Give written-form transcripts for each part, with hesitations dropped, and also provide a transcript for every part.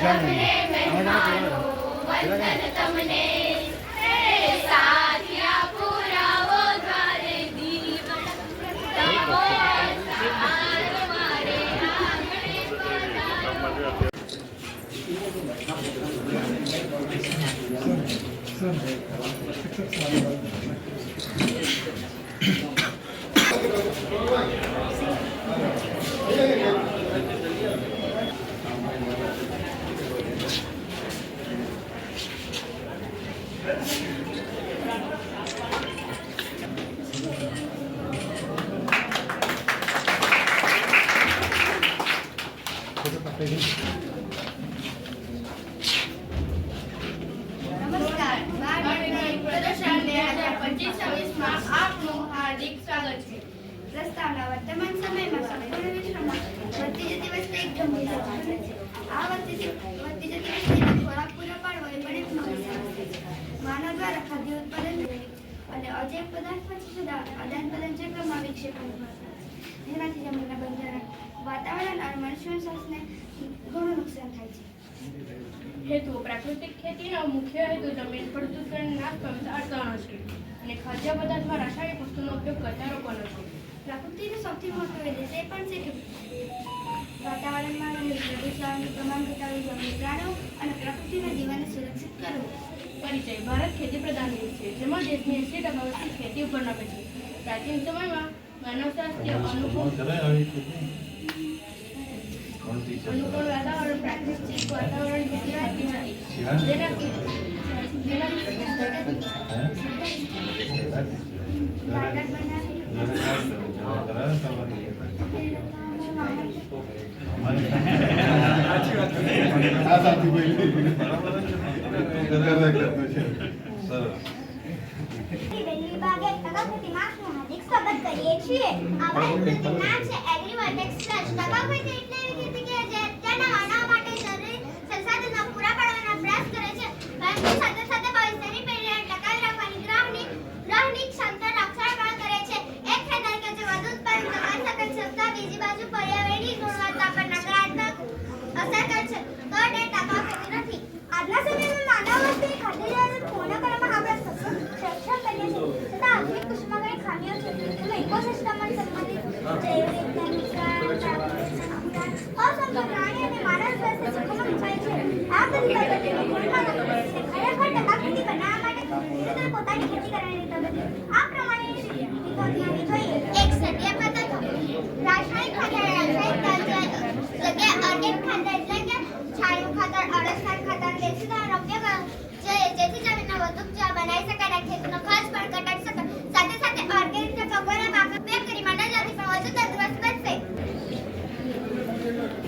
નમસ્કાર, પ્રદર્શન 2025-26માં આપનું હાર્દિક સ્વાગત છે. પ્રસ્તાવના વર્તમાન સમયમાં સંપૂર્ણ વિશ્વમાં વધતી જતી વસ્તી એક ગંભીર સમસ્યા છે. આ વધતી જતી વસ્તીને ખોરાક પૂરો પાડવો એ પણ એક સમસ્યા છે. માનવ દ્વારા ખાદ્ય ઉત્પાદન અને અજૈવ પદાર્થ વચ્ચે આદાન પ્રદાન ચક્રમાં વિક્ષેપ જેનાથી જમીનના બંધારણ, વાતાવરણ અને મનુષ્ય સ્વાસ્થ્યને ઘણું નુકસાન થાય છે. હેતુઓ: પ્રાકૃતિક ખેતીનો મુખ્ય હેતુ જમીન પ્રદૂષણ નાશ પામતા અટકાવવાનો છે અને ખાદ્ય પદાર્થમાં રાસાયણિક વસ્તુનો ઉપયોગ કરતા રોકવાનો છે. પ્રકૃતિનો સૌથી મોટો ઉદ્દેશ એ પણ છે કે વાતાવરણમાં રહેલું પ્રદૂષણનું પ્રમાણ ઘટાડવું, જમીન, પ્રાણીઓ અને પ્રકૃતિના જીવનને સુરક્ષિત કરવું. પરિચય: ભારત ખેતી પ્રધાન દેશ છે, જેમાં દેશની 80% વસ્તી ખેતી ઉપર નભે છે. પ્રાચીન સમયમાં માનવ સ્વાસ્થ્ય અનુકૂળ વાતાવરણ, પ્રાકૃતિક વાતાવરણ જેનાથી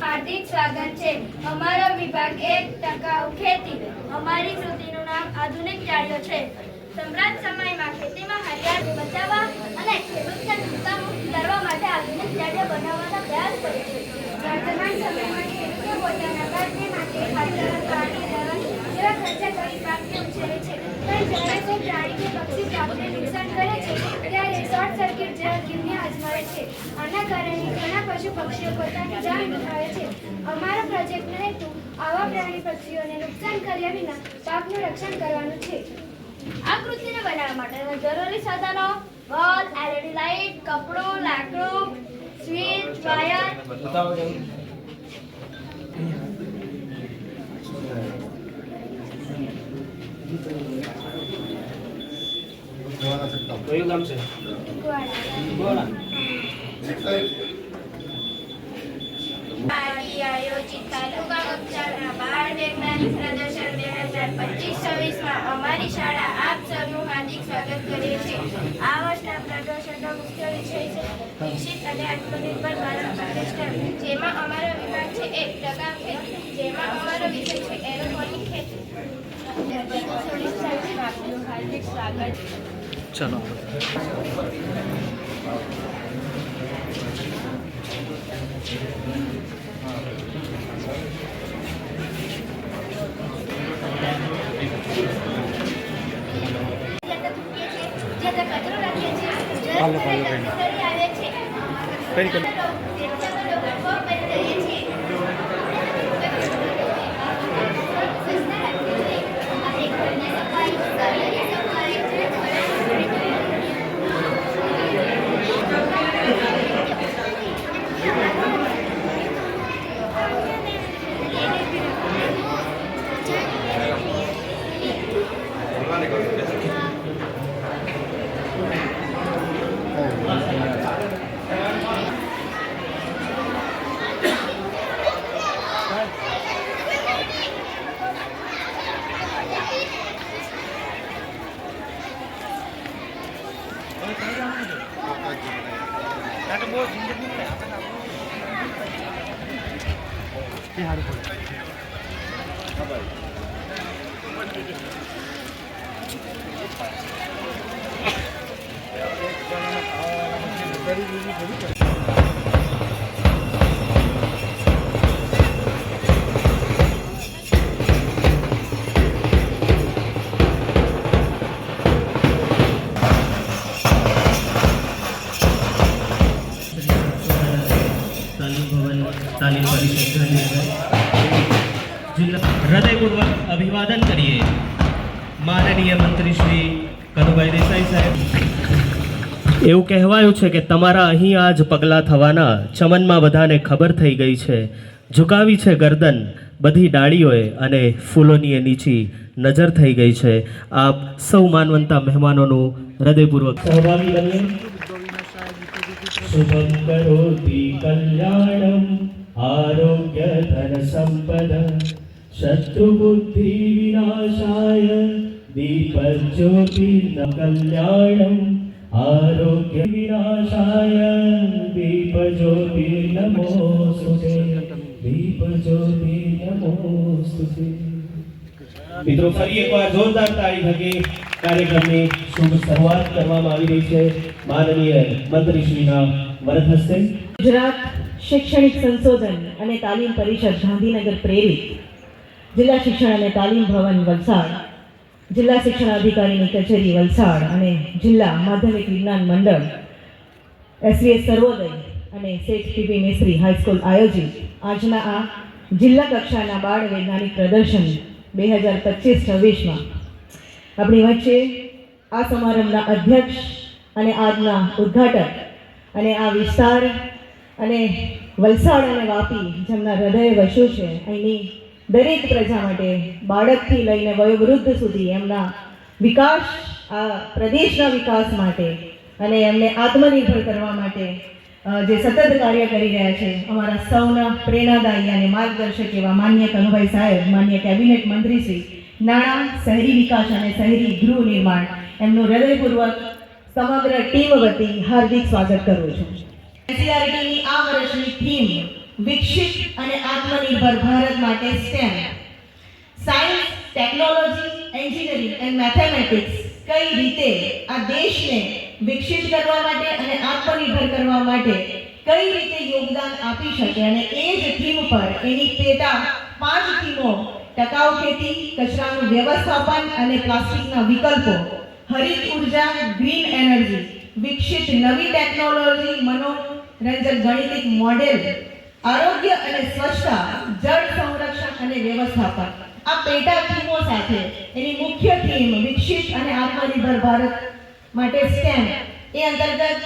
હાર્દિક સ્વાગત છે. અમારો વિભાગ 1% ખેતી. અમારી કૃતિનું નામ આધુનિક જાળીઓ છે. સમ્રાટ સમયમાં ખેતીમાં હરિયાળી બચાવવા અને ખેડૂતને નુકસાન કરવા માટે આધુનિક જાળીઓ બનાવવાનો પ્રયાસ કરે છે. વર્તમાન સમયમાં ખેડૂતો પોતાના ઘરને માટે ખાતર, પાણી, દવા જેવા ખર્ચા કરી પાકને ઉછેરે છે. પણ જ્યારે કોઈ પ્રાણી કે પક્ષી પાકને નુકસાન કરે છે ત્યારે શોર્ટ સર્કિટ જેવા ક્યુને અજમાવે છે. આના કારણે ઘણા પશુ પક્ષીઓ પોતાની જાન ગુમાવે છે. અમારો પ્રોજેક્ટનો હેતુ આવા પ્રાણી પક્ષીઓને નુકસાન કર્યા વિના પાકનું રક્ષણ કરવાનું છે. આ કૃતિને બનાવવા માટે જરૂરી સાધનો: બલ્બ, LED લાઇટ, કપડું, લાકડું, સ્વિચ, વાયર. કયું ગામ છે? આયોજિત તાલુકા કક્ષાના બાળ વૈજ્ઞાનિક પ્રદર્શન 2025-26માં અમારી શાળા આપ સૌનું હાર્દિક સ્વાગત કરે છે. આ વર્ષના પ્રદર્શનનો મુખ્ય વિષય છે નિશ્ચિત અને આત્મનિર્ભર ભારત પ્રતિષ્ઠા, જેમાં અમારો વિભાગ છે 1% ખેતી, જેમાં અમારો વિષય છે એરોપોનિક ખેતી. 2026 આપનું હાર્દિક સ્વાગત. ચલો. તાલીમ પરિષદ જિલ્લા હૃદયપૂર્વક અભિવાદન કરીએ માનનીય મંત્રી શ્રી કનુભાઈ દેસાઈ સાહેબ. એવું કહેવાયું છે કે તમારા અહીં આજ પગલાં થવાના ચમનમાં બધાને ખબર થઈ ગઈ છે. ઝુકાવી છે ગરદન બધી ડાળીઓએ અને ફૂલોની એ નીચી નજર થઈ ગઈ છે. આપ સૌ માનવંતા મહેમાનોનું હૃદયપૂર્વક સહભાગી બનીએ. શુભમ કરોતિ કલ્યાણમ આરોગ્ય ધન સંપદ શત્રુ બુદ્ધિ વિનાશાય દીપજ્યોતિ કલ્યાણમ આરોગ્ય વિનાશાય દીપજ્યોતિ નમોસ્તુતે દીપજ્યોતિ નમોસ્તુતે. મિત્રો ફરી એકવાર જોરદાર તાળી થકી કાર્યક્રમની શુભ શરૂઆત કરવામાં આવી રહી છે માનનીય મંત્રીશ્રીના વરદ હસ્તે. ગુજરાત શૈક્ષણિક સંશોધન અને તાલીમ પરિષદ ગાંધીનગર પ્રેરિત જિલ્લા શિક્ષણ અને તાલીમ ભવન વલસાડ, જિલ્લા શિક્ષણ અધિકારીની કચેરી વલસાડ અને જિલ્લા માધ્યમિક વિજ્ઞાન મંડળ એસવીએસ સર્વોદય અને શેઠ પીપી મિસ્ત્રી હાઈસ્કૂલ આયોજિત આજના આ જિલ્લા કક્ષાના બાળ વૈજ્ઞાનિક પ્રદર્શન 2025-26માં આપણી વચ્ચે આ સમારંભના અધ્યક્ષ અને આજના ઉદ્ઘાટક અને આ વિસ્તાર અને વલસાડ અને વાપી જેમના હૃદય વસ્યું છે, અહીંની દરેક પ્રજા માટે બાળકથી લઈને વયોવૃદ્ધ સુધી એમના વિકાસ, આ પ્રદેશના વિકાસ માટે અને એમને આત્મનિર્ભર કરવા માટે જે સતત કાર્ય કરી રહ્યા છે અમારા સૌના પ્રેરણાદાયી અને માર્ગદર્શક એવા માન્ય કનુભાઈ સાહેબ, માન્ય કેબિનેટ મંત્રીશ્રી નાણાં, શહેરી વિકાસ અને શહેરી ગૃહ નિર્માણ, એમનું હૃદયપૂર્વક સમગ્ર ટીમ વતી હાર્દિક સ્વાગત કરું છું. એનસીઈઆરટીની આ વર્ષની થીમ વિકસિત અને આત્મનિર્ભર ભારત માટે stem, science, technology, engineering and mathematics કઈ રીતે આ દેશને વિકસિત કરવા માટે અને આત્મનિર્ભર કરવા માટે કઈ રીતે યોગદાન આપી શકે, અને એ જ થીમ પર એની પેટા 5 થીમો ટકાઉ ખેતી, કચરાનું વ્યવસ્થાપન અને પ્લાસ્ટિકના વિકલ્પો, હરિત ઉર્જા, ગ્રીન એનર્જી, વિકસિત નવી ટેકનોલોજી, મનોરંજક ગણિતિક મોડેલ, આરોગ્ય અને સ્વચ્છતા, જળ સંરક્ષણ અને વ્યવસ્થાપન. આ પેટા થીમો સાથે એની મુખ્ય થીમ વિકસિત અને આત્મનિર્ભર ભારત માટે સ્ટેમ એ અંતર્ગત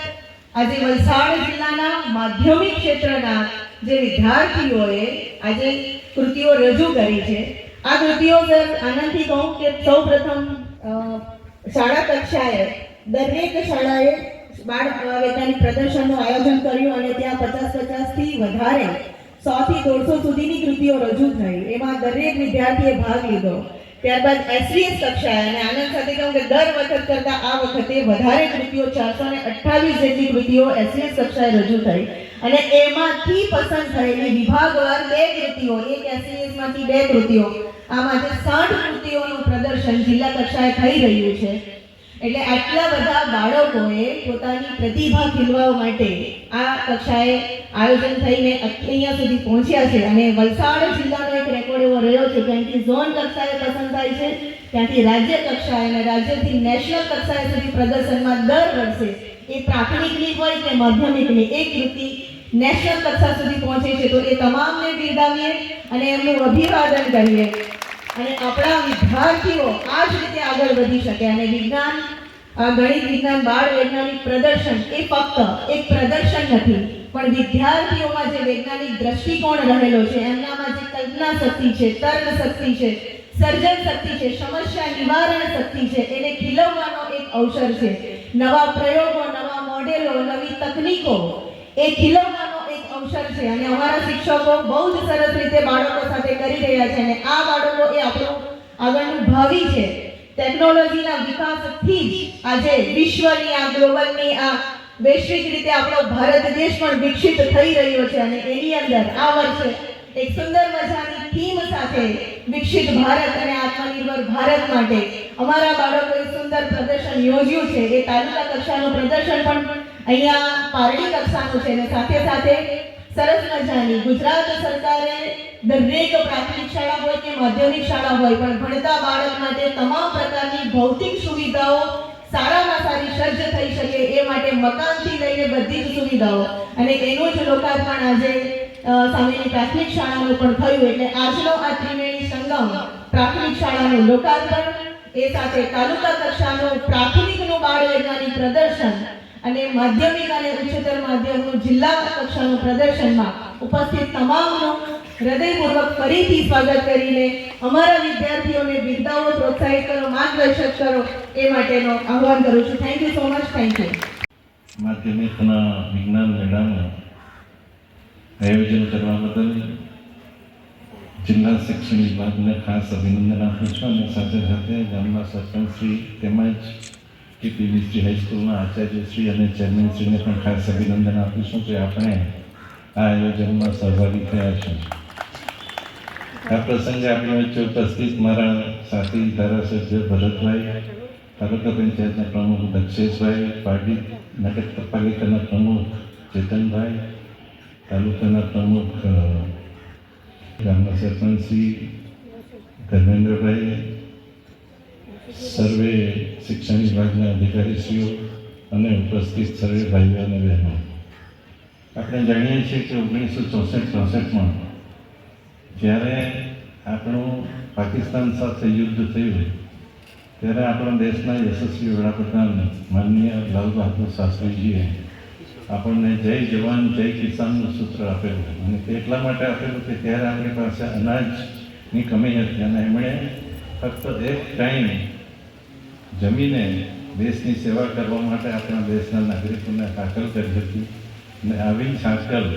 આજે વલસાડ જિલ્લાના માધ્યમિક ક્ષેત્રના જે વિદ્યાર્થીઓએ આજે કૃતિઓ રજૂ કરી છે. આ કૃતિઓ આનંદથી કહું કે સૌપ્રથમ શાળા કક્ષાએ દરેક શાળાએ બાળ વૈજ્ઞાનિક પ્રદર્શનનું આયોજન કર્યું અને ત્યાં 50-50થી વધારે 100 થી 150 સુધીની કૃતિઓ રજૂ થઈ. એમાં દરેક વિદ્યાર્થીએ ભાગ લીધો. ત્યારબાદ એસવીએસ કક્ષાએ, અને આનંદ સાથે કહું કે દર વખત કરતાં આ વખતે વધારે કૃતિઓ 428 જેટલી કૃતિઓ એસવીએસ કક્ષાએ રજૂ થઈ અને એમાંથી પસંદ થયેલી વિભાગવાર 2 કૃતિઓ, એક એસવીએસમાંથી 2 કૃતિઓ, આમ આજે 60 કૃતિઓનું પ્રદર્શન જિલ્લા કક્ષાએ થઈ રહ્યું છે. એટલે આટલા બધા બાળકોએ પોતાની પ્રતિભા ખીલવા માટે આ કક્ષાએ આયોજન થઈને અહીંયા સુધી પહોંચ્યા છે. અને વલસાડ જિલ્લાનો એક રેકોર્ડ એવો રહ્યો છે કે અહીંથી ઝોન કક્ષાએ પસંદ થાય છે, ત્યાંથી રાજ્ય કક્ષાએ અને રાજ્યથી નેશનલ કક્ષાએ સુધી પ્રદર્શનમાં દર વર્ષે એ પ્રાથમિકની હોય કે માધ્યમિકની એક કૃતિ નેશનલ કક્ષા સુધી પહોંચે છે. તો એ તમામને બિરદાવીએ અને એમનું અભિવાદન કરીએ અને આપણા વિદ્યાર્થીઓ આ જ રીતે આગળ વધી શકે. અને વિજ્ઞાન, ગણિત, વિજ્ઞાન, બાળ વૈજ્ઞાનિક પ્રદર્શન એ ફક્ત એક પ્રદર્શન નથી, પણ વિદ્યાર્થીઓમાં જે વૈજ્ઞાનિક દ્રષ્ટિકોણ રહેલો છે, એમનામાં જે કલ્પના શક્તિ છે, તર્ક શક્તિ છે, સર્જન શક્તિ છે, સમસ્યા નિવારણ શક્તિ છે, એને ખીલવવાનો એક અવસર છે. નવા પ્રયોગો, નવા મોડેલો, નવી તકનીકો એ ખીલવવાનો એક અવસર છે. અને અમારા શિક્ષકો બહુ જ સરસ રીતે બાળકો સાથે કરી રહ્યા છે અને આ બાળકો એ આપણું આગળનું ભાવિ છે. ટેકનોલોજીના વિકાસથી જ આજે વિશ્વની, આ ગ્લોબલની, આ વૈશ્વિક રીતે આપણો ભારત દેશ પણ વિકસિત થઈ રહ્યો છે. અને એની અંદર આ વર્ષે એક સુંદર મજાની થીમ સાથે વિકસિત ભારત અને આત્મનિર્ભર ભારત માટે અમારા બાળકોએ સુંદર પ્રદર્શન યોજ્યું છે. એ તાલુકા કક્ષાનું પ્રદર્શન પણ અહીંયા પારડી કક્ષાનું છે અને સાથે સાથે સરસ મજાની ગુજરાત સરકારે દરેક પ્રાથમિક શાળા હોય કે માધ્યમિક શાળા હોય પણ ભણતા બાળક માટે તમામ પ્રકારની ભૌતિક સુવિધાઓ સારામાં સારી સજ્જ થઈ શકે એ માટે મકાનથી લઈને બધી જ સુવિધાઓ અને એનું જ લોકાર્પણ આજે સામેની પ્રાથમિક શાળાનું પણ થયું. એટલે આજનો આ ત્રિવેણી સંગમ પ્રાથમિક શાળાનું લોકાર્પણ એ સાથે તાલુકા કક્ષાનું પ્રાથમિકનું બાળ વૈજ્ઞાનિક પ્રદર્શન અને માધ્યમિક અને ઉચ્ચતર માધ્યમનું જિલ્લા કક્ષાનું પ્રદર્શનમાં ઉપસ્થિત તમામનું હૃદયપૂર્વક ફરીથી સ્વાગત કરીને અમારા વિદ્યાર્થીઓને બિરદાવો, પ્રોત્સાહિત કરો, માર્ગદર્શક કરો એ માટેનો આહ્વાન કરું છું. Thank you so much. Thank you. માધ્યમિકના વિજ્ઞાન મેળાનું આયોજન કરવા બદલ જિલ્લા શિક્ષણ વિભાગને ખાસ અભિનંદન આપું છું અને સાથે સાથે ગામના સરપંચશ્રી તેમજ પીવીસી હાઈસ્કૂલના આચાર્યશ્રી અને ચેરમેનશ્રીને પણ ખાસ અભિનંદન આપું છું કે આપણે આ આયોજનમાં સહભાગી થયા છે. આ પ્રસંગે આપણી વચ્ચે ઉપસ્થિત મારા સાથી ધારાસભ્ય ભરતભાઈ, તાલુકા પંચાયતના પ્રમુખ દક્ષેશભાઈ, પાર્ટી નગરપાલિકાના પ્રમુખ ચેતનભાઈ, તાલુકાના પ્રમુખ ગામના સરપંચશ્રી ધર્મેન્દ્રભાઈ, સર્વે શિક્ષણ વિભાગના અધિકારીશ્રીઓ અને ઉપસ્થિત સર્વે ભાઈઓ અને બહેનો, આપણે જાણીએ છીએ કે 1964-65માં જ્યારે આપણું પાકિસ્તાન સાથે યુદ્ધ થયું ત્યારે આપણા દેશના યશસ્વી વડાપ્રધાન માનનીય લાલ બહાદુર શાસ્ત્રીજીએ આપણને જય જવાન જય કિસાનનું સૂત્ર આપેલું અને તે એટલા માટે આપેલું કે ત્યારે આપણી પાસે અનાજની કમી હતી અને એમણે ફક્ત એક ટાઈમ જમીને દેશની સેવા કરવા માટે આપણા દેશના નાગરિકોને હાકલ કરી હતી અને આવી હાકલ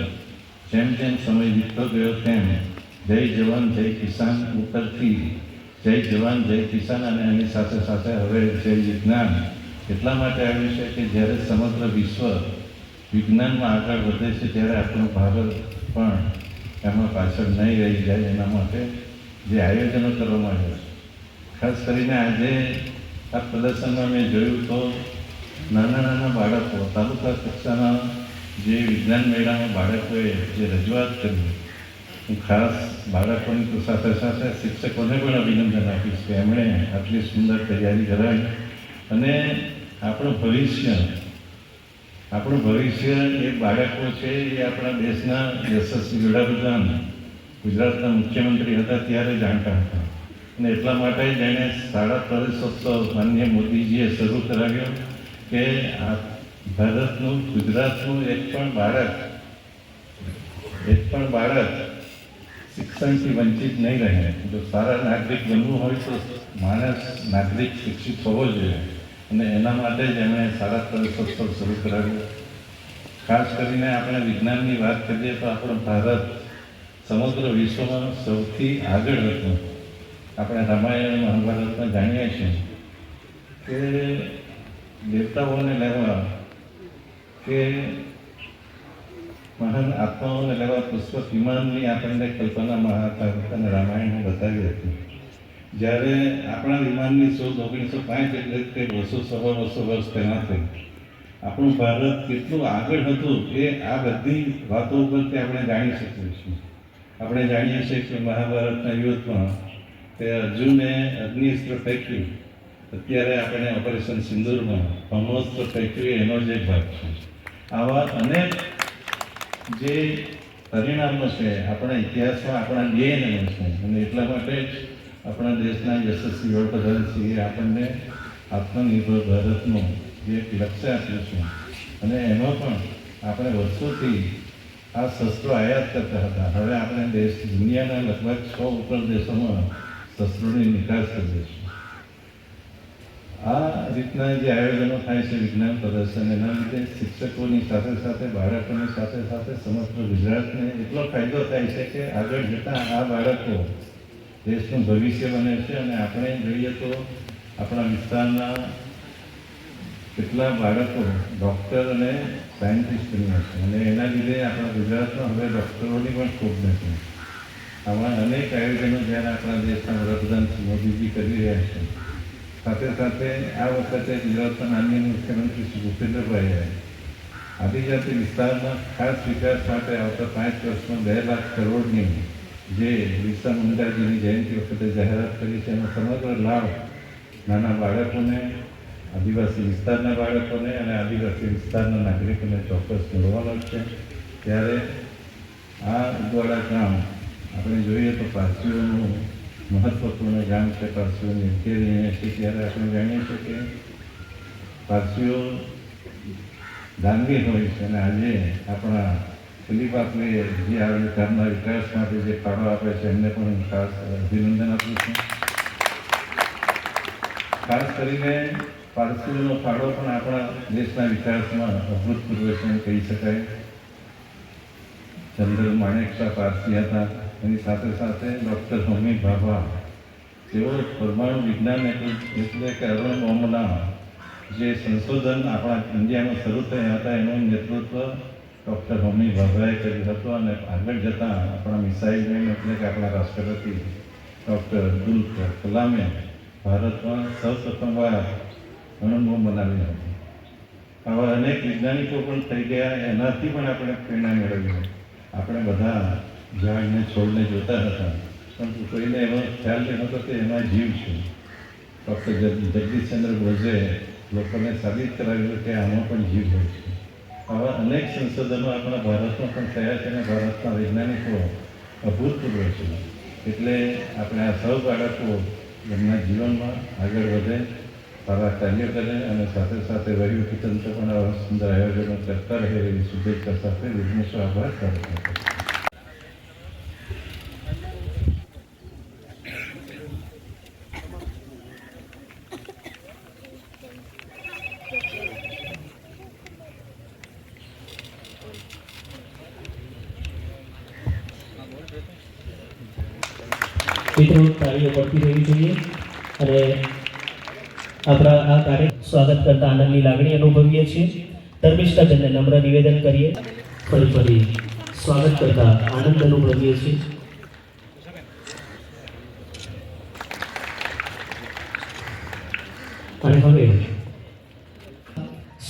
જેમ જેમ સમય વીતતો ગયો તેમ જય જવાન જય કિસાન ઉપરથી જય જવાન જય કિસાન અને એની સાથે સાથે હવે જય વિજ્ઞાન એટલા માટે આવ્યું છે કે જ્યારે સમગ્ર વિશ્વ વિજ્ઞાનમાં આગળ વધે છે ત્યારે આપણું ભારત પણ એમાં પાછળ નહીં રહી જાય એના માટે જે આયોજનો કરવામાં આવ્યા છે. ખાસ કરીને આજે આ પ્રદર્શનમાં મેં જોયું તો નાના નાના બાળકો તાલુકા કક્ષાના જે વિજ્ઞાન મેળામાં બાળકોએ જે રજૂઆત કરી, હું ખાસ બાળકોની તો સાથે સાથે શિક્ષકોને પણ અભિનંદન આપીશ કે એમણે આટલી સુંદર તૈયારી કરાવી અને આપણું ભવિષ્ય એ બાળકો છે એ આપણા દેશના યશસ્વી વડાપ્રધાન ગુજરાતના મુખ્યમંત્રી હતા ત્યારે જાણતા હતા અને એટલા માટે જેણે શાળા પ્રવેશોત્સવ માનનીય મોદીજીએ શરૂ કરાવ્યો કે આ ભારતનું ગુજરાતનું એક પણ બાળક શિક્ષણથી વંચિત નહીં રહે. જો સારા નાગરિક બનવું હોય તો માણસ નાગરિક શિક્ષિત હોવો જોઈએ અને એના માટે જ એમણે શાળા પ્રવેશોત્સવ શરૂ કરાવ્યો. ખાસ કરીને આપણે વિજ્ઞાનની વાત કરીએ તો આપણું ભારત સમગ્ર વિશ્વમાં સૌથી આગળ હતું. આપણે રામાયણ મહાભારતમાં જાણીએ છીએ કે દેવતાઓને લેવા કે મહાન આત્માઓને લેવા પુષ્પક વિમાનની આપણને કલ્પના મહાભારત અને રામાયણમાં બતાવી હતી. જ્યારે આપણા વિમાનની શોધ 1905 એટલે કે 200 વર્ષ પહેલાં થઈ. આપણું ભારત કેટલું આગળ હતું એ આ બધી વાતો ઉપરથી આપણે જાણી શકીએ છીએ. આપણે જાણીએ છીએ કે મહાભારતના યુદ્ધમાં તે અર્જુને અગ્નિઅસ્ત્ર ફેંક્યું, અત્યારે આપણે ઓપરેશન સિંદૂરમાં બ્રહ્મોસ્ત્ર ફેંક્યું એનો જ એક ભાગ છે. આવા અનેક જે પરિણામો છે આપણા ઇતિહાસમાં આપણા ડીએનએમાં છે અને એટલા માટે જ આપણા દેશના યશસ્વી વડાપ્રધાનશ્રીએ આપણને આત્મનિર્ભર ભારતનું જે એક લક્ષ્ય આપ્યું છે અને એમાં પણ આપણે વર્ષોથી આ શસ્ત્રો આયાત કરતા હતા. હવે આપણે દુનિયાના લગભગ 100 ઉપર દેશોમાં શસ્ત્રોની નિકાસ કરીએ છીએ. આ રીતના જે આયોજનો થાય છે વિજ્ઞાન પ્રદર્શન, એના લીધે શિક્ષકોની સાથે સાથે બાળકોની સાથે સાથે સમગ્ર ગુજરાતને એટલો ફાયદો થાય છે કે આગળ જતાં આ બાળકો દેશનું ભવિષ્ય બને છે. અને આપણે જોઈએ તો આપણા વિસ્તારના કેટલા બાળકો ડૉક્ટર અને સાયન્ટિસ્ટ બન્યા છે અને એના લીધે આપણા ગુજરાતમાં હવે ડૉક્ટરોની પણ ખૂબ નથી. આવા અનેક આયોજનો જ્યારે આપણા દેશના વડાપ્રધાન શ્રી મોદીજી કરી રહ્યા છે, સાથે સાથે આ વખતે ગુજરાતના માનનીય મુખ્યમંત્રી શ્રી ભૂપેન્દ્રભાઈએ આદિજાતિ વિસ્તારમાં ખાસ વિકાસ માટે આવતા 5 વર્ષમાં 2 લાખ કરોડની જે બિરસા મુંડાજીની જયંતિ વખતે જાહેરાત કરી છે, એનો સમગ્ર લાભ નાના બાળકોને, આદિવાસી વિસ્તારના બાળકોને અને આદિવાસી વિસ્તારના નાગરિકોને ચોક્કસ મળવાનો છે. ત્યારે આ ઉદવાડા ગામ આપણે જોઈએ તો પારસીઓનું મહત્વપૂર્ણ ગામ છે, પારસીઓની ઉકેરી અહીંયા છે. ત્યારે આપણે જાણીએ છીએ કે પારસીઓ દાનવી હોય છે અને આજે આપણા દિલીપ આપણે જે આ ગામના વિકાસ માટે જે ફાળો આપે છે એમને પણ ખાસ અભિનંદન આપું છું. ખાસ કરીને પારસીઓનો ફાળો પણ આપણા દેશના વિકાસમાં અભૂતપૂર્વ છે એમ કહી શકાય. ચંદ્ર માણેક શાહ પારસી હતા, એની સાથે સાથે ડૉક્ટર હોમી ભાભા, તેઓ પરમાણુ વિજ્ઞાન એટલે કે અરુણ બોમ્બના જે સંશોધન આપણા ઇન્ડિયામાં શરૂ થયા હતા એનું નેતૃત્વ ડૉક્ટર હોમી ભાભાએ કર્યું હતું અને આગળ જતાં આપણા મિસાઇલ મેન એટલે કે આપણા રાષ્ટ્રપતિ ડૉક્ટર અબ્દુલ કલામે ભારતમાં સૌપ્રથમવાર અણુબોમ્બ બનાવી હતી. આવા અનેક વૈજ્ઞાનિકો પણ થઈ ગયા, એનાથી પણ આપણે પ્રેરણા મેળવી. આપણે બધા ઝાડને છોડને જોતા હતા, પરંતુ કોઈને એવો ખ્યાલ નહોતો કે એમાં જીવ છે. ડૉક્ટર જગદીશચંદ્ર બોઝે લોકોને સાબિત કરાવ્યું કે આમાં પણ જીવ હોય છે. આવા અનેક સંશોધનો આપણા ભારતમાં પણ થયા છે અને ભારતના વૈજ્ઞાનિકો અભૂતપૂર્વ છે. એટલે આપણે આ સૌ બાળકો એમના જીવનમાં આગળ વધે, સારા કાર્ય કરે અને સાથે સાથે વહીવટીતંત્ર પણ આવા સુંદર આયોજનો કરતા રહે એવી શુભેચ્છા સાથે વિઘ્નેશ્વર આભાર કરે. મિત્રો, તાળીઓ પડતી રહેવી જોઈએ અને આપણા આ કાર્ય સ્વાગત કરતા આનંદની લાગણી અનુભવીએ છીએ. ધર્મિષ્ઠાજનને નમ્ર નિવેદન કરીએ, ફરી સ્વાગત કરતા આનંદ અનુભવીએ છીએ. અને હવે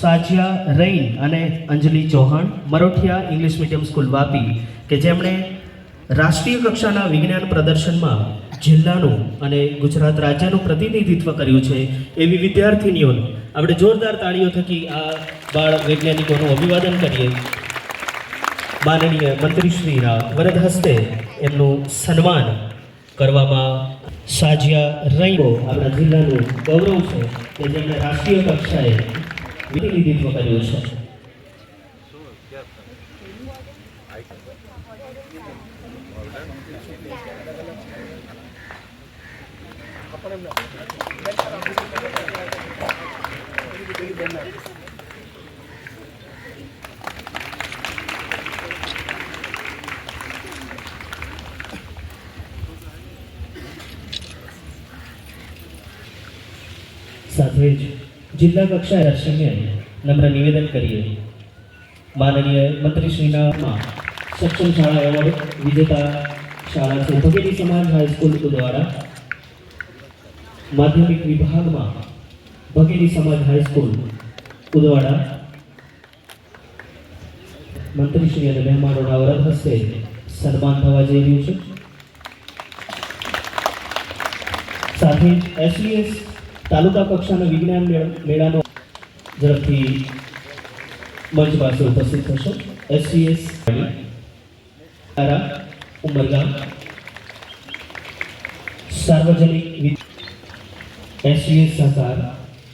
સાજિયા રૈન અને Anjali Chauhan, Marothiya English medium school Vapi, કે જેમણે રાષ્ટ્રીય કક્ષાના વિજ્ઞાન પ્રદર્શનમાં જિલ્લાનું અને ગુજરાત રાજ્યનું પ્રતિનિધિત્વ કર્યું છે, એવી વિદ્યાર્થીનીઓનું આપણે જોરદાર તાળીઓ થકી આ બાળ વૈજ્ઞાનિકોનું અભિવાદન કરીએ. માનનીય મંત્રીશ્રીના વરદ હસ્તે એમનું સન્માન કરવામાં સાજિયા રૈનો આપણા જિલ્લાનું ગૌરવ છે કે જેમણે રાષ્ટ્રીય કક્ષાએ પ્રતિનિધિત્વ કર્યું છે. સાથે જ જિલ્લા કક્ષાએ દર્શનને નમ્ર નિવેદન કરીએ. માનનીય મંત્રીશ્રીના સક્ષમ શાળા એવોર્ડ વિજેતા શાળા છે ભગેડી સમાજ હાઈસ્કૂલ દ્વારા માધ્યમિક વિભાગમાં ભગેડી સમાજ હાઈસ્કૂલ ઉદવાડા મંત્રીશ્રી અને મહેમાનોના વરદ હસ્તે સન્માન થવા જઈ રહ્યું છે. સાથે જ SVS તાલુકા કક્ષાનો વિજ્ઞાન મેળાનો ઝડપથી મંચ પાસે ઉપસ્થિત થશો. SVS ઉમરગામ સાર્વજનિક SVS સહકાર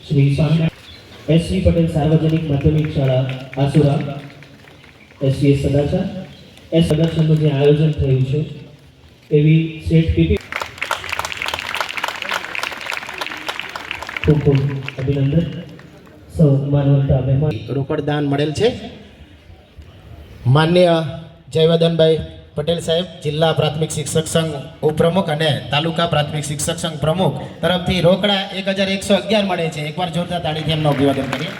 શ્રી સ્વામિનારાયણ SV પટેલ સાર્વજનિક માધ્યમિક શાળા આસુરા SVS સદાચાર સદાચારનું જે આયોજન થયું છે એવી શેઠ પીપી ખૂબ ખૂબ અભિનંદન. સૌ માનવતા મહેમાન રોકડ દાન મળેલ છે. માનનીય જયવર્ધનભાઈ પટેલ સાહેબ, જિલ્લા પ્રાથમિક શિક્ષક સંઘ ઉપપ્રમુખ અને તાલુકા પ્રાથમિક શિક્ષક સંઘ પ્રમુખ તરફથી રોકડા 1111 મળે છે. એકવાર જોરદાર તાળીથી એમનું અભિવાદન કરીએ.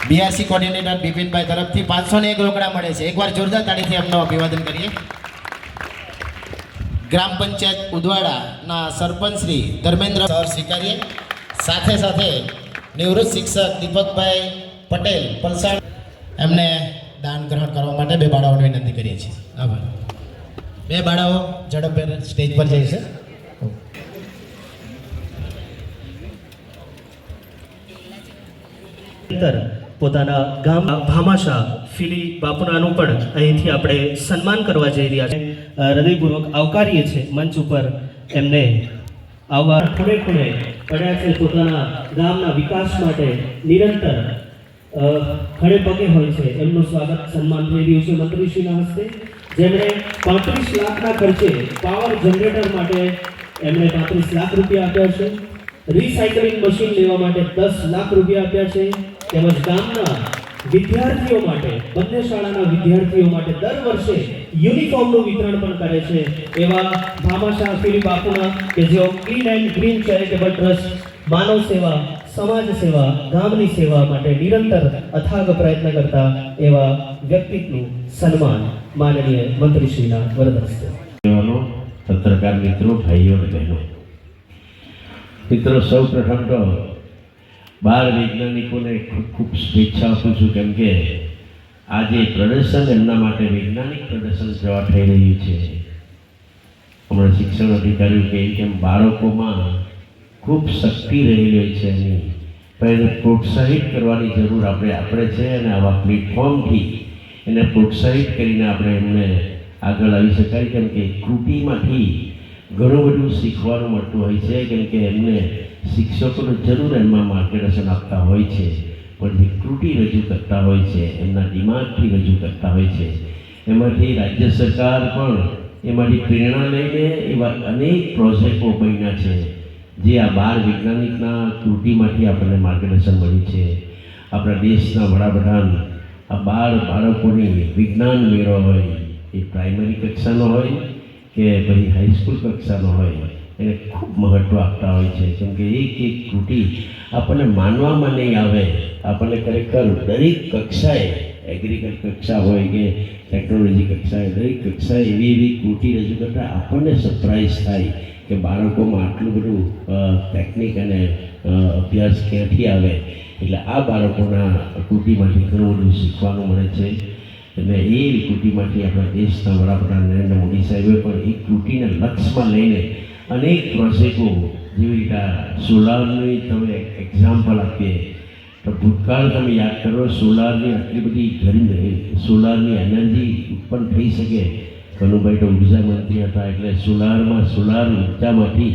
BRC કોર્ડિનેટર બિપિનભાઈ તરફથી 501 રોકડા મળે છે. એકવાર જોરદાર તાળીથી એમનું અભિવાદન કરીએ. ગ્રામ પંચાયત ઉદવાડાના સરપંચ શ્રી ધર્મેન્દ્ર સર સ્વીકારીએ. સાથે સાથે નિવૃત્ત શિક્ષક દીપકભાઈ પટેલ પલસાડ એમને દાન ગ્રહણ કરવા માટે 2 બાળાઓને વિનંતી કરીએ છીએ. આભાર. 2 બાળાઓ ઝડપભેર સ્ટેજ પર જાય છે. પોતાના ગામ ભામાશા ફીલી બાપુનાનું પણ અહીંથી આપણે સન્માન કરવા જઈ રહ્યા છે. હૃદયપૂર્વક આવકારીએ છીએ મંચ ઉપર એમને આવવા ખૂણે ખૂણે પડ્યા છે. પોતાના ગામના વિકાસ માટે નિરંતર ખડે પગે હોય છે. એમનું સ્વાગત સન્માન થઈ રહ્યું છે મંત્રીશ્રીના હસ્તે, જેમણે 35 લાખના ખર્ચે પાવર જનરેટર માટે એમણે 35 લાખ રૂપિયા આપ્યા છે. રિસાયકલિંગ મશીન લેવા માટે 10 લાખ રૂપિયા આપ્યા છે. તેમજ ગામના વિદ્યાર્થીઓ માટે, બંને શાળાના વિદ્યાર્થીઓ માટે દર વર્ષે યુનિફોર્મનું વિતરણ પણ કરે છે. એવા ભામાશા ફીલી બાપુના કે જેઓ clean and green charitable trust માનવ સેવા, સમાજ સેવા, ગામની સેવા માટે નિરંતર અથાગ પ્રયત્ન કરતા એવા વ્યક્તિત્વનું સન્માન માનનીય મંત્રીશ્રીના વરદ હસ્તે. પત્રકાર મિત્રો, ભાઈઓ અને બહેનો, મિત્રો, સૌ પ્રથમ તો બાળ વૈજ્ઞાનિકોને ખૂબ ખૂબ શુભેચ્છા આપું છું, કેમ કે આજે પ્રદર્શન એમના માટે વૈજ્ઞાનિક પ્રદર્શન જેવા થઈ રહ્યું છે. હમણાં શિક્ષણ અધિકારીઓ કહે કેમ બાળકોમાં ખૂબ શક્તિ રહેલી હોય છે એની, પણ એને પ્રોત્સાહિત કરવાની જરૂર આપણે છે. અને આવા પ્લેટફોર્મથી એને પ્રોત્સાહિત કરીને આપણે એમને આગળ આવી શકાય, કેમ કે કૃતિમાંથી ઘણું બધું શીખવાનું મળતું હોય છે. કેમ કે એમને શિક્ષકોને જરૂર એમાં માર્ગદર્શન આપતા હોય છે, પણ જે કૃતિ રજૂ કરતા હોય છે, એમના દિમાગથી રજૂ કરતા હોય છે, એમાંથી રાજ્ય સરકાર પણ એમાંથી પ્રેરણા લઈને એવા અનેક પ્રોજેક્ટો બન્યા છે જે આ બાળ વૈજ્ઞાનિકના કૃતિમાંથી આપણને માર્ગદર્શન મળ્યું છે. આપણા દેશના વડાપ્રધાન આ બાળકોની વિજ્ઞાન મેળો હોય, એ પ્રાઇમરી કક્ષાનો હોય કે પછી હાઈસ્કૂલ કક્ષાનો હોય, એને ખૂબ મહત્ત્વ આપતા હોય છે. કેમ કે એક કૃતિ આપણને માનવામાં નહીં આવે, આપણને ખરેખર દરેક કક્ષાએ, એગ્રીકલ્ચર કક્ષા હોય કે ટેકનોલોજી કક્ષાએ, દરેક કક્ષાએ એવી કૃતિ રજૂ કરતાં આપણને સરપ્રાઈઝ થાય કે બાળકોમાં આટલું બધું ટેકનિક અને અભ્યાસ ક્યાંથી આવે. એટલે આ બાળકોના કૃતિમાંથી ઘણું બધું શીખવાનું મળે છે. અને એ કૃતિમાંથી આપણા દેશના વડાપ્રધાન નરેન્દ્ર મોદી સાહેબે પણ એ કૃતિને લક્ષ્યમાં લઈને અનેક પ્રોજેક્ટો, જેવી રીતે સોલારની તમે એક્ઝામ્પલ આપીએ તો ભૂતકાળ તમે યાદ કરો, સોલારની આટલી બધી ગરમી, સોલારની એનર્જી ઉત્પન્ન થઈ શકે. કનુભાઈ તો ઉર્જા મંત્રી હતા, એટલે સોલાર ઉર્જામાંથી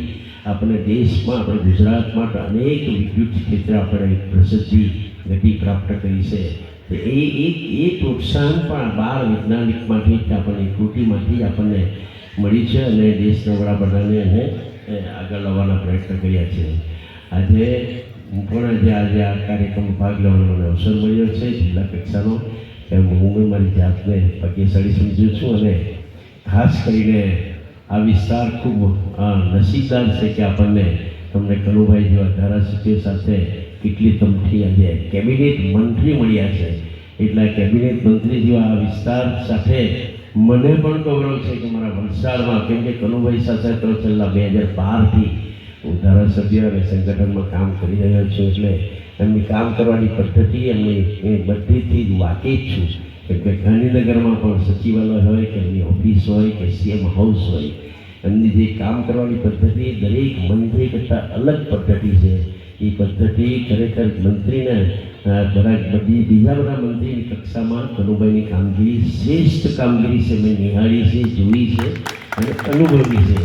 આપણે દેશમાં, આપણે ગુજરાતમાં તો અનેક વિદ્યુત ક્ષેત્રે આપણે પ્રસિદ્ધિ ગતિ પ્રાપ્ત કરી છે. એ પ્રોત્સાહન પણ બાળ વૈજ્ઞાનિકમાંથી જ આપણને, કૃતિમાંથી આપણને મળી છે. અને દેશના વડાપ્રધાને એને આગળ લાવવાના પ્રયત્ન કર્યા છે. આજે હું પણ આજે આ કાર્યક્રમમાં ભાગ લેવાનો મને અવસર મળ્યો છે જિલ્લા કક્ષાનો. હું મારી જાતને ભાગ્યશાળી સમજું છું. અને ખાસ કરીને આ વિસ્તાર ખૂબ નસીબદાર છે કે આપણને, તમને કનુભાઈ જેવા ધારાસભ્ય સાથે કેટલી તમથી આજે કેબિનેટ મંત્રી મળ્યા છે. એટલે કેબિનેટ મંત્રી જેવા આ વિસ્તાર સાથે મને પણ ગૌરવ છે કે મારા વલસાડમાં, કેમ કે કનુભાઈ સાથે તો છેલ્લા 2012થી હું ધારાસભ્ય અને સંગઠનમાં કામ કરી રહ્યો છું. એટલે એમની કામ કરવાની પદ્ધતિ, એમની એ બધીથી જ વાકેફ છું. કેમ કે ગાંધીનગરમાં પણ સચિવાલય હોય કે એમની ઓફિસ હોય કે સીએમ હાઉસ હોય, એમની જે કામ કરવાની પદ્ધતિ દરેક મંત્રી કરતાં અલગ પદ્ધતિ છે. એ પદ્ધતિ ખરેખર મંત્રીને બીજા બધા મંત્રીની કક્ષામાં કનુભાઈની કામગીરી શ્રેષ્ઠ કામગીરી છે. મેં નિહાળી છે, જોઈ છે અને અનુભવી છે.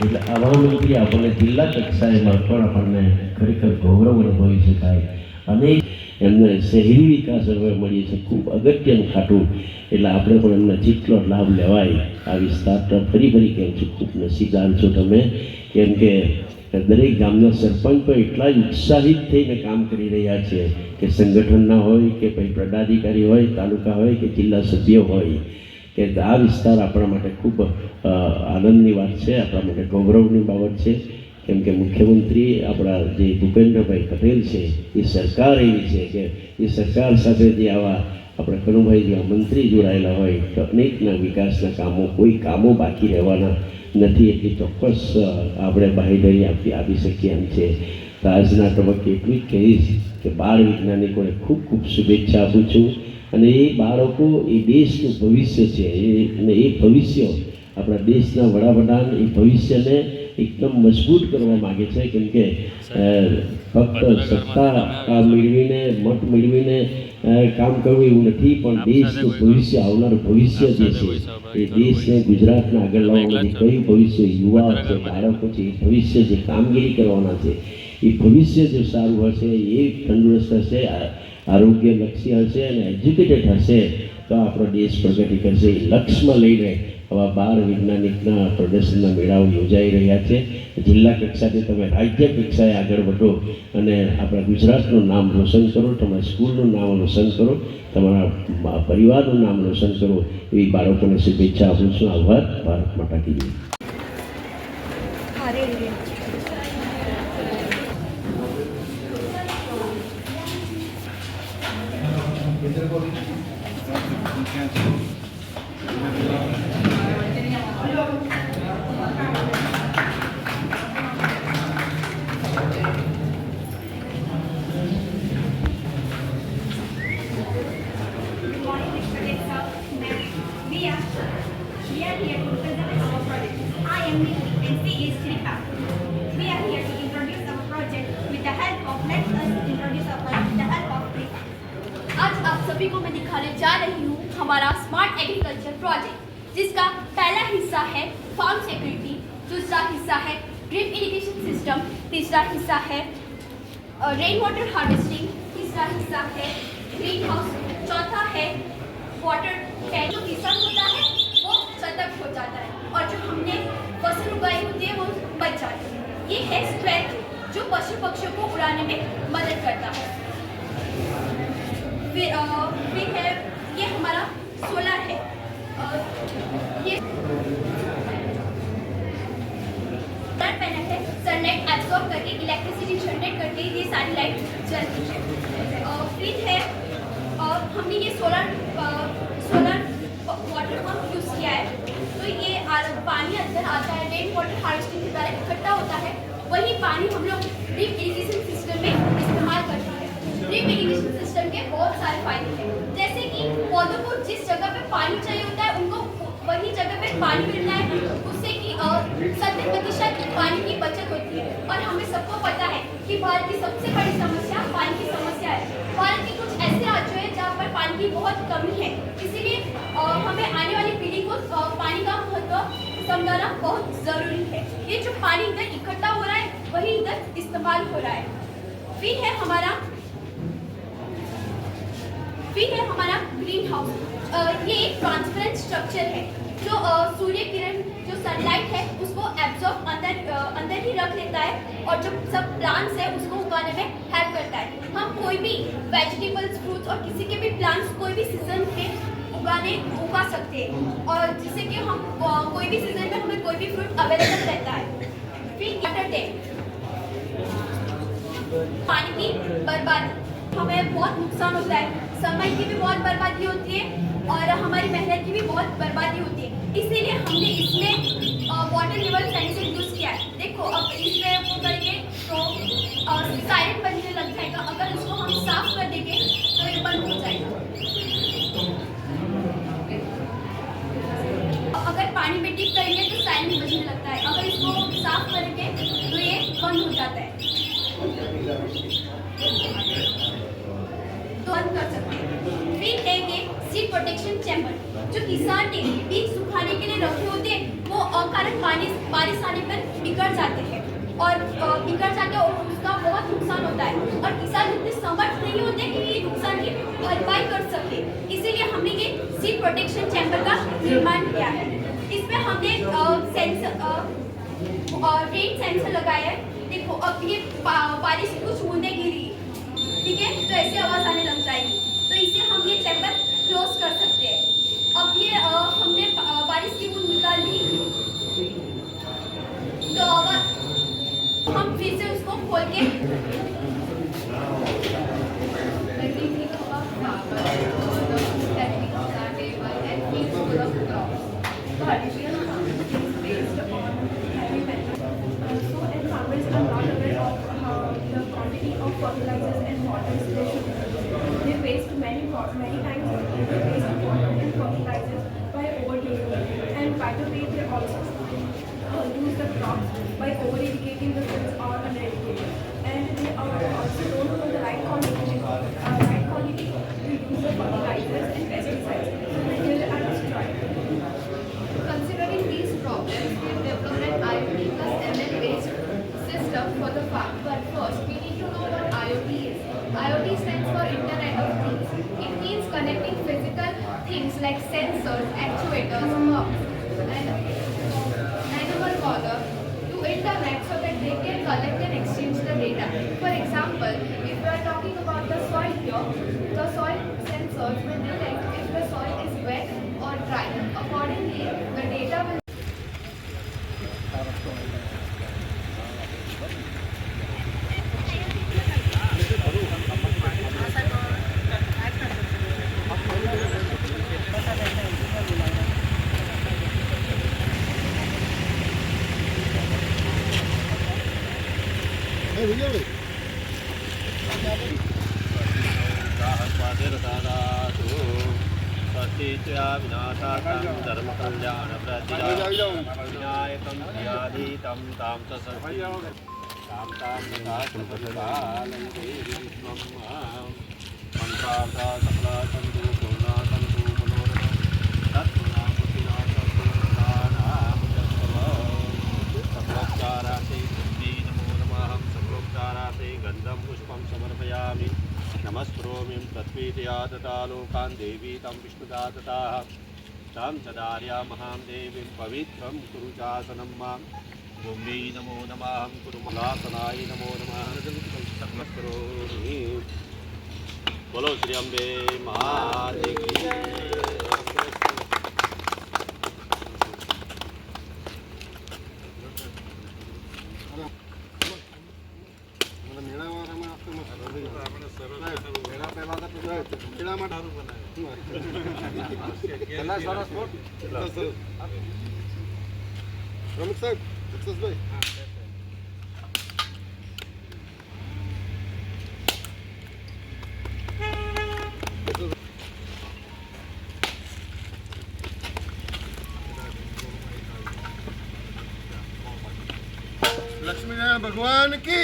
એટલે આવા મંત્રી આપણને જિલ્લા કક્ષાએમાં પણ આપણને ખરેખર ગૌરવ અનુભવી શકાય. અને એમને શહેરી વિકાસ હવે મળીએ છે, ખૂબ અગત્યનું ખાતું. એટલે આપણે પણ એમના જેટલો લાભ લેવાય. આ વિસ્તાર તો ફરી કહું છું, ખૂબ નસીબદાર છો તમે. કેમ કે દરેક ગામના સરપંચો એટલા જ ઉત્સાહિત થઈને કામ કરી રહ્યા છે કે સંગઠનના હોય કે પછી પદાધિકારી હોય, તાલુકા હોય કે જિલ્લા સભ્યો હોય, કે આ વિસ્તાર આપણા માટે ખૂબ આનંદની વાત છે, આપણા માટે ગૌરવની બાબત છે કેમ કે મુખ્યમંત્રી આપણા જે ભૂપેન્દ્રભાઈ પટેલ છે એ સરકાર એવી છે કે એ સરકાર સાથે જે આવા આપણા કનુભાઈ જેવા મંત્રી જોડાયેલા હોય તો અનેકના વિકાસના કામો કોઈ કામો બાકી રહેવાના નથી, એટલી ચોક્કસ આપણે બાહેધરી આપી શકીએ એમ છે. તો આજના તબક્કે એટલું જ કહીશ કે બાળ વૈજ્ઞાનિકોને ખૂબ ખૂબ શુભેચ્છા આપું છું. અને એ બાળકો એ દેશનું ભવિષ્ય છે, અને એ ભવિષ્ય આપણા દેશના વડાપ્રધાન એ ભવિષ્યને એકદમ મજબૂત કરવા માગે છે. કેમ કે ફક્ત સત્તા મેળવીને મત મેળવીને કામ કરવું એવું નથી, પણ દેશનું ભવિષ્ય, આવનારું ભવિષ્ય જે છે એ દેશને ગુજરાતને આગળ લાવવાનું જે કયું ભવિષ્ય યુવા છે, બાળકો છે, એ ભવિષ્ય જે કામગીરી કરવાના છે એ ભવિષ્ય જો સારું હશે, એ તંદુરસ્ત હશે, આરોગ્યલક્ષી હશે અને એજ્યુકેટેડ હશે તો આપણો દેશ પ્રગતિ કરશે. એ લક્ષ્યમાં લઈને આવા બાળ વૈજ્ઞાનિકના પ્રદર્શનના મેળાઓ યોજાઈ રહ્યા છે. જિલ્લા કક્ષાથી તમે રાજ્ય કક્ષાએ આગળ વધો અને આપણા ગુજરાતનું નામ રોશન કરો, તમારા સ્કૂલનું નામ રોશન કરો, તમારા પરિવારનું નામ રોશન કરો, એવી બાળકોને શુભેચ્છા આપું છું. આભાર. ભારત માતા કી જય. We are here to present our project. I am Nikki and she is Shripa. We are here to introduce our project with the help of, let us introduce our project with the help of Shripa. आज आप सभी को मैं दिखाने जा रही हूँ हमारा स्मार्ट एग्रीकल्चर प्रोजेक्ट, जिसका पहला हिस्सा है फार्म सिक्योरिटी, दूसरा हिस्सा है ड्रिप इरिगेशन सिस्टम, तीसरा हिस्सा है रेन वाटर हार्वेस्टिंग, तीसरा हिस्सा है ग्रीन हाउस, चौथा है वाटर टैंक. जो किसान होता है वो सतर्क हो जाता है और जो हमने फसल उगाई होती है वो बच जाती है. ये है स्ट्रेंथ जो पशु पक्षियों को उड़ाने में मदद करता है. फिर है ये हमारा सोलर है. ये सोलर पैनल है, सनलाइट एब्सॉर्ब करके इलेक्ट्रिसिटी जनरेट करके ये सारी लाइट जलती है. फिर है हमने ये सोलर वाटर पंप यूज़ किया है. तो ये पानी अंदर आता है, रेन वाटर हार्वेस्टिंग के द्वारा इकट्ठा होता है, वही पानी हम लोग ड्रिप इरिगेशन सिस्टम में इस्तेमाल करते हैं. ड्रिप इरिगेशन सिस्टम के बहुत सारे फायदे हैं, जैसे कि पौधों को जिस जगह पे पानी चाहिए होता है उनको वही जगह पे पानी मिलना है, उससे कि 70% पानी की बचत होती है. और हमें सबको पता है कि भारत की सबसे बड़ी समस्या पानी की समस्या है. भारत के कुछ ऐसे राज्य हैं जहाँ पर पानी की बहुत कमी है, इसीलिए हमें आने वाली पीढ़ी को पानी का महत्व समझाना बहुत ज़रूरी है. ये जो पानी इधर इकट्ठा हो रहा है वही इधर इस्तेमाल हो रहा है. फिर है हमारा ग्रीन हाउस. ये एक ट्रांसपेरेंट स्ट्रक्चर है जो सूर्य किरण, जो सनलाइट है उसको एब्जॉर्ब अंदर ही रख लेता है और जो सब प्लांट्स है उसको उगाने में हेल्प करता है. हम कोई भी वेजिटेबल्स, फ्रूट्स और किसी के भी प्लांट्स कोई भी सीजन में उगा सकते हैं, और जिससे कि हम कोई भी सीजन में हमें कोई भी फ्रूट अवेलेबल रहता है. फिर वाटर टैंक, पानी की बर्बादी, हमें बहुत नुकसान होता है, समय की भी बहुत बर्बादी होती है और हमारी मेहनत की भी बहुत बर्बादी होती है. इसीलिए हमने इसमें वाटर लेवल सेंसर यूज़ किया है. देखो अब इसमें वो करेंगे तो साइलेंट बनने लग जाएगा, अगर उसको हम साफ कर देंगे तो ये बंद हो जाएगा. अगर पानी में डिप करेंगे तो साइलेंट बजने लगता है, अगर इसको साफ करेंगे तो ये बंद हो जाता है, तो बंद कर सकते हैं. फिर है ये सीड प्रोटेक्शन चैम्बर, जो किसान ने बीज सुखाने के लिए रखे होते हैं वो अकारण बारिश आने पर बिगड़ जाते हैं और उसका बहुत नुकसान होता है, और किसान इतने समर्थ नहीं होते कि ये नुकसान की भरपाई कर सके. इसीलिए हमने ये सीड प्रोटेक्शन चैम्बर का निर्माण किया है. इसमें हमने रेन सेंसर लगाया है. देखो अब ये बारिश की कुछ बूंदें गिरी, ठीक है, तो ऐसी आवाज़ आने लग जाएगी, तो इसे हम ये चैम्बर क्लोज कर सकते हैं. अब ये हमने बारिश की बूंद निकाल ली तो हम फिर से उसको खोल के fertilizers and waters they waste many times they waste water and fertilizers by overusing, and by the way they also lose the crops by over irrigating the fields or under irrigating, and they also don't know the right quality to use the fertilizers and pesticides, so the yield are destroyed. Considering these problems, we have developed an IoT plus ML based system for the farm. But first, we need to know what IoT is. IoT stands for Internet of Things. It means connecting physical things like sensors, actuators, pumps, and animal fodder to internet so that they can collect and exchange the data. For example, if we are talking about the soil here, the soil sensors will detect if the soil is wet or dry. Accordingly, the data will गंधम पुष्पम समर्पयामि नमस्करोमि तत्वीतया तथा लोकान् देवी तं विष्णुदातताः तं चदार्या महां देवीं पवित्रं कुरु चासनं मां भूमि नमो नमः कुरुमलासनाय नमो नमः नमस्करोमि। बोलो श्री अम्बे महादेव की जय। लक्ष्मी नारायण भगवान की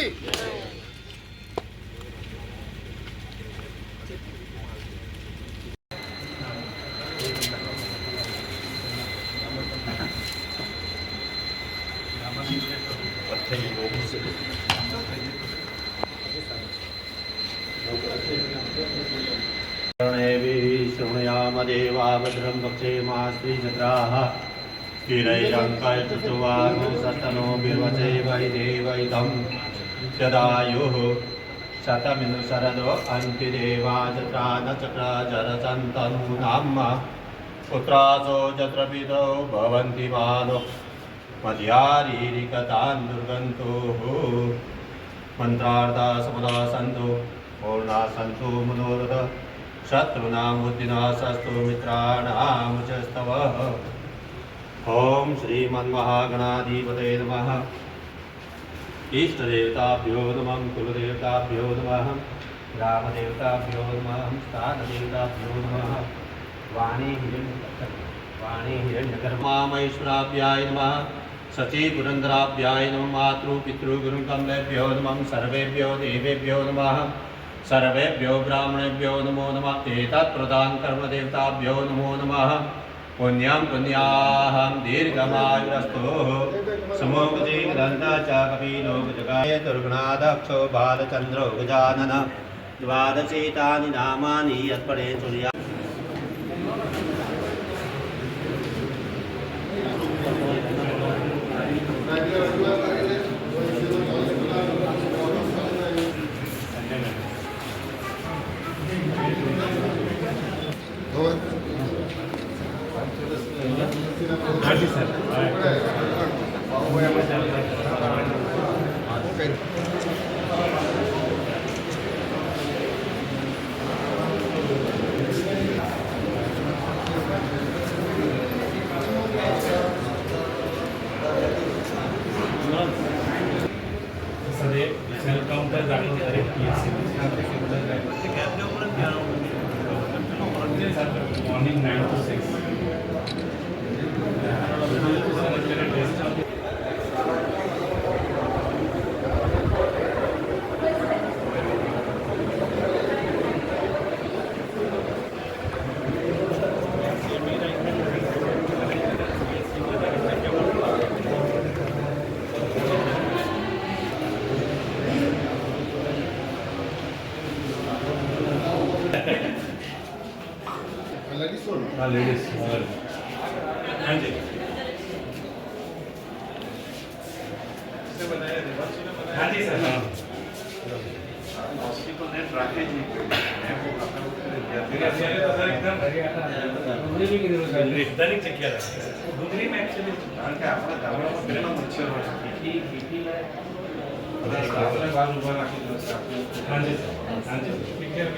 शृणुयाम देवा भद्रं पक्षेमा श्रीचन्द्राः स्थिरैरङ्कयचुवानो सतनो बिर्वचे वै देवैतं यदायुः शतमिनु शरदो अन्तिदेवाचत्रा नचक्रजरचन्तनूनां पुत्रासो यत्र पितरो भवन्ति बालो मध्यारीरिकतान् दुर्गन्तोः मन्त्रार्था समुदा सन्तु पूर्णा सन्तु मनोरथ शत्रूणां बुद्धिनाशस्तु मित्राणां च स्तवः। ओम श्रीमन्महागणाधिपतये नमः। इष्टदेवताभ्यो नमः, कुलदेवताभ्यो नमः, ग्रामदेवताभ्यो नमः, स्थानदेवताभ्यो नमः। वाणी हिरण्यकर्मामहेश्वराभ्याय नमः, शचीपुरन्दराभ्याय नमः, मातृपितृगुरुकमलेभ्यो नमः, सर्वेभ्यो देवेभ्यो नमः, सर्वेभ्यो ब्राह्मणेभ्यो नमो नमः। एतत्प्रदान कर्मदेवताभ्यो नमो नमः। पुण्यं पुण्याहं दीर्घमायुरस्तु समोगति ग्रन्था च कपिलो गजगाय दुर्गणादक्षो बालचन्द्रो गजानन द्वादशेतानि नामानि यत्परे सूर्या मॉर्निंग 9 to 6. हाँ लेडीज हाँ जी हाँ जी सर हाँ हॉस्पिटल ने ट्रैके जी एकदम चेक किया था डुंगरी में एक्चुअली કારણ કે આપણા ગામડામાં પહેલા મચ્છર હોય પીપીને આપણે બહાર ઊભા રાખી દો हाँ जी हाँ जी टेक केयर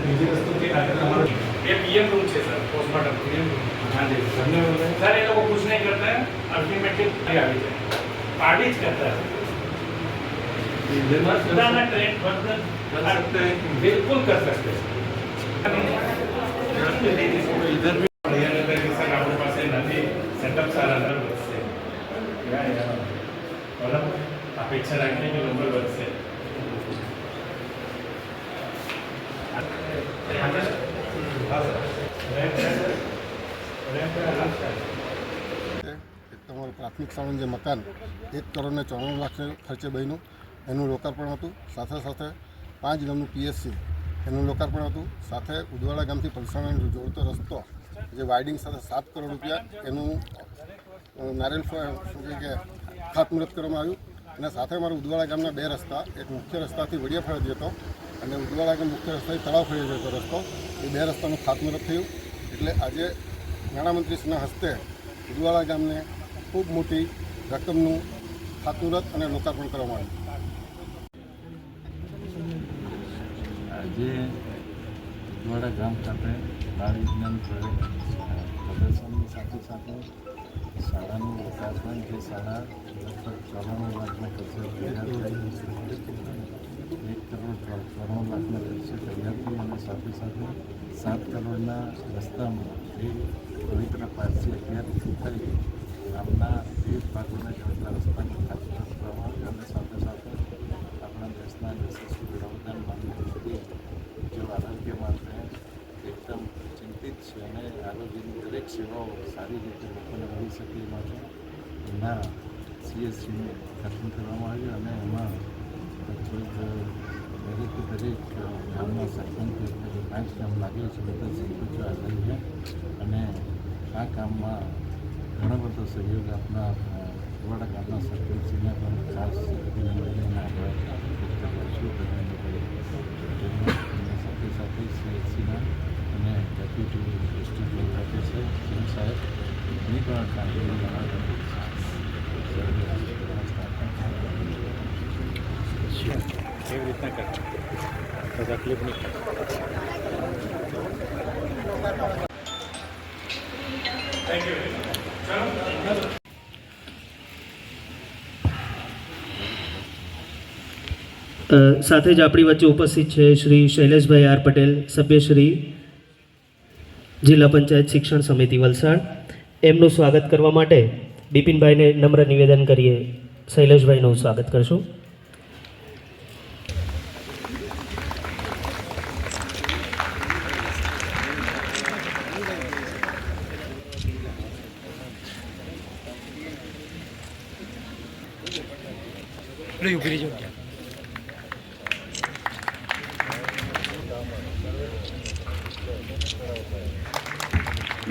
બીજી વસ્તુ કે તમારું ये पीएम रूम છે સર પોસ્ટમોર્ટમ પીએમ हाँ जी सर ये लोग कुछ नहीं करता है अल्टीमेटली आगे जाए पार्टी करता है पुराना ट्रेंड बदल कर सकते हैं बिल्कुल कर सकते हैं इधर भी बढ़िया रहता है कि सर आपके पास नदी सेटअप सारा अलग से और अपेक्षा रखने की नंबर बस से તમારું પ્રાથમિક શાળાનું જે મકાન 1 કરોડ ને 94 લાખ ખર્ચે બન્યું એનું લોકાર્પણ હતું. સાથે સાથે 5 ગામનું પીએસસી એનું લોકાર્પણ હતું. સાથે ઉદવાડા ગામથી પલસાણાને જોડતો રસ્તો જે વાઇડિંગ સાથે 7 કરોડ રૂપિયા એનું નારિયેલ કે ખાતમુહૂર્ત કરવામાં આવ્યું. અને સાથે અમારા ઉદવાડા ગામના 2 રસ્તા, એક મુખ્ય રસ્તાથી વડિયા ફળિયા જતો અને ઉદવાડા ગામ મુખ્ય રસ્તાથી તળાવ ફળિયા જતો રસ્તો, એ 2 રસ્તાનું ખાતમુહૂર્ત થયું. એટલે આજે નાણામંત્રીશ્રીના હસ્તે ઉદવાડા ગામને ખૂબ મોટી રકમનું ખાતમુહૂર્ત અને લોકાર્પણ કરવામાં આવ્યું. આજે ઉદવાડા ગામ ખાતે બાળ વિજ્ઞાન પ્રદર્શનની સાથે સાથે શાળાનું લોકાર્પણ, જે શાળા લગભગ 94 લાખના ખર્ચે તૈયાર થઈ 1 કરોડ 94 લાખના ખર્ચે તૈયાર થઈ અને સાથે સાથે 7 કરોડના રસ્તામાં જે પવિત્ર પારસી 11 થઈ ગામના વિવિધ ભાગોને જોડતા રસ્તાનું ખાતમુહૂર્ત કરવામાં આવ્યું. અને સાથે સાથે આપણા દેશના યશસ્વી વડાપ્રધાન માનનીય મોદી જો આરોગ્ય માટે એકદમ ચિંતિત છે અને આરોગ્યની દરેક સેવાઓ સારી રીતે લોકોને મળી શકે એ માટે એમના CSCનું ગઠન કરવામાં આવ્યું. અને એમાં લગભગ દરેક ગામના સરપંચ એટલે કે 5 ગામ લાગે છે બધા સરપંચો હાજર છે અને આ કામમાં ઘણો બધો સહયોગ આપના ઉદવાડા ગામના સરપંચશ્રીને પણ ખાસ અભિનંદન આગળ વ્યક્ત કરું છું. સાથે સાથે CSCના અને ડેપ્યુટી ડિસ્ટ્રિક્ટ લેવલ ઓફિસર સિંહ સાહેબની પણ કામગીરી કેવી રીતના કરતા તકલીફ નહીં થેન્ક યુ. સાથે જ આપણી વચ્ચે ઉપસ્થિત છે શ્રી શૈલેષભાઈ આર પટેલ, સભ્યશ્રી જિલ્લા પંચાયત શિક્ષણ સમિતિ વલસાડ. એમનું સ્વાગત કરવા માટે બિપિનભાઈને નમ્ર નિવેદન કરીએ. શૈલેષભાઈનું સ્વાગત કરશું.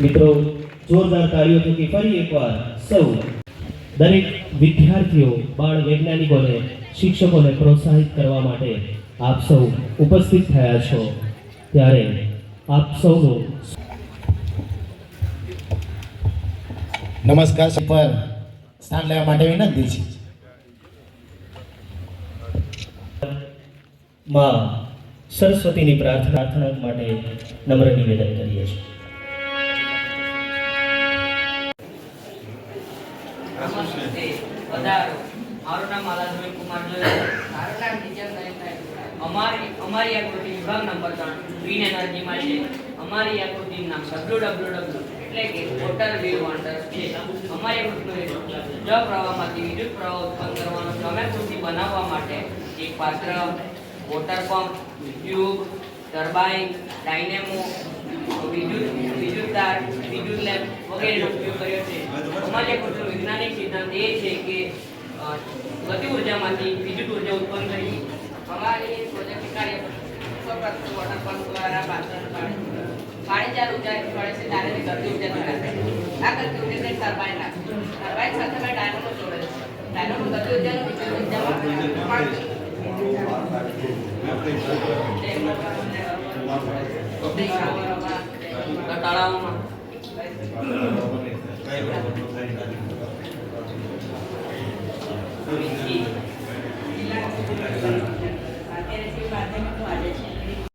મિત્રો, જોરદાર તાળીઓ થકી ફરી એકવાર સૌ દરેક વિદ્યાર્થીઓ, બાળ વૈજ્ઞાનિકોને શિક્ષકોને પ્રોત્સાહિત કરવા માટે આપ સૌ ઉપસ્થિત થયા છો, ત્યારે આપ સૌનું નમસ્કાર પર સ્થાન લેવા માટે વિનંતી છે. માં સરસ્વતીની પ્રાર્થના માટે નમ્ર નિવેદન કરીએ છીએ. મારું નામ આલાધુરી કુમાર જોયો. મારું નામ અમારી આકૃતિ વિભાગ નંબર 3 ગ્રીન એનર્જીમાં છે. અમારી આકૃતિનું નામ www એટલે કે વોટર વેવ વોન્ડર્સ છે. અમારી આકૃતિનો જળ પ્રવાહમાંથી વિદ્યુત પ્રવાહ ઉત્પન્ન કરવાનો સમયાકૃતિ બનાવવા માટે એક પાત્ર, water pump, tube, turbine, dynamo, વિદ્યુત તાર, વિદ્યુત લેમ્પ વગેરેનો ઉપયોગ કર્યો છે. અમારી આકૃતિનો વૈજ્ઞાનિક સિદ્ધાંત એ છે કે ગતિ ઉર્જામાંથી વિદ્યુત ઉર્જા ઉત્પન્ન કરી. અમારી પ્રોજેક્ટ કાર્ય સૌપ્રથમ વોટર પંપ દ્વારા પાણી ચાર ઉર્જા છોડે છે ત્યારે તે ગતિ ઉર્જા ધરાવે છે. આ ગતિ ઉર્જાને ટર્બાઇન સાથે મેં ડાયનેમો જોડે છે. ડાયનેમો ગતિ ઉર્જાનું વિદ્યુત ઉર્જામાં તળાવમાં